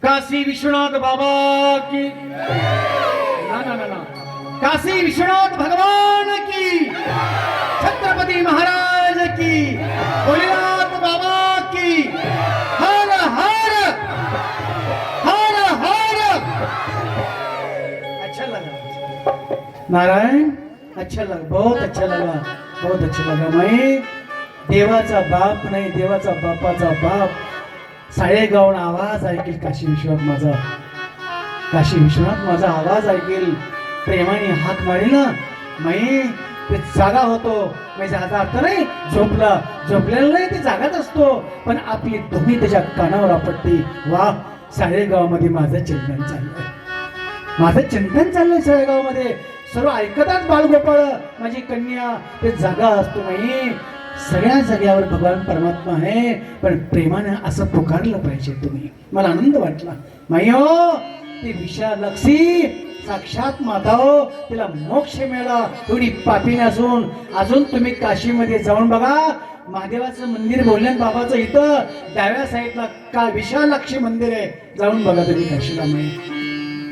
काशी विश्वनाथ बाबा की ना ना ना ना काशी विश्वनाथ भगवान की, छत्रपति महाराज की, भोलेनाथ बाबा की, हर हर हर हर। अच्छा लगा नारायण, अच्छा लगा, बहुत अच्छा लगा, बहुत अच्छा लगा। मैं देवाचा बाप नाही, देवाचा बापाचा बाप साळेगावून आवाज ऐकेल काशी विश्वनाथ माझा, काशी विश्वनाथ माझा आवाज ऐकेल, प्रेमाने हाक मारेल ना, मी ते जागा होतो. मी जागा अर्थ नाही झोपलेला नाही, ते जागाच असतो, पण आपली ध्वनी त्याच्या कानावर आपटते. वा, साळेगावमध्ये माझं चिंतन चाललंय, माझं चिंतन चाललंय साळेगावमध्ये. सर्व ऐकतात बाळगोपाळ माझी कन्या, ते जागा असतो. नाही, सगळ्या जाग्यावर भगवान परमात्मा आहे, पण प्रेमानं असं पुकारलं पाहिजे तुम्ही. मला आनंद वाटला. माई हो, ती विशालक्षी साक्षात माता हो, तिला मोक्ष मिळाला. एवढी पापी नसून अजून तुम्ही काशीमध्ये जाऊन बघा, महादेवाचं मंदिर बोलल्यान बाबाचं इथं डाव्या साईडला का विशालाक्षी मंदिर आहे, जाऊन बघा तुम्ही काशीला. माई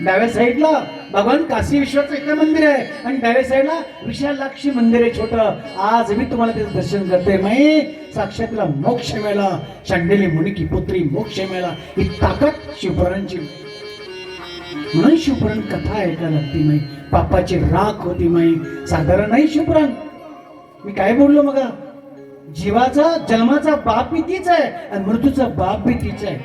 डाव्या साईडला भगवान काशी विश्वाचं इकडे मंदिर आहे आणि डाव्या साईडला विशालाक्षी मंदिर आहे छोटं. आज मी तुम्हाला त्याचं दर्शन करते. माई साक्षात तिला मोक्ष मिळाला, शांडिली मुनिकी पुत्री मोक्ष मिळाला. ही ताकद शिवपुराणांची, म्हणून शिवपुराण कथा ऐकायला लागती. माई पापाची राख होती. माई साधारण नाही शिवपुराण. मी काय बोललो मग, जीवाचा जन्माचा बाप बी तीच आहे आणि मृत्यूचा बाप बी तीच आहे.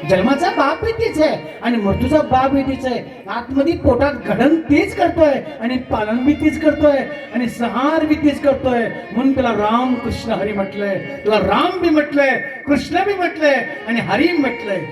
जन्माचा बाप बी तीच आहे आणि मृत्यूचा बाप बी तीच आहे. आतमध्ये पोटात घडण तीच करतोय आणि पालन बी तीच करतोय आणि संहार बी तीच करतोय. म्हणून त्याला राम कृष्ण हरी म्हटलंय, त्याला राम बी म्हटलंय, कृष्ण बी म्हटलंय आणि हरी म्हटलंय.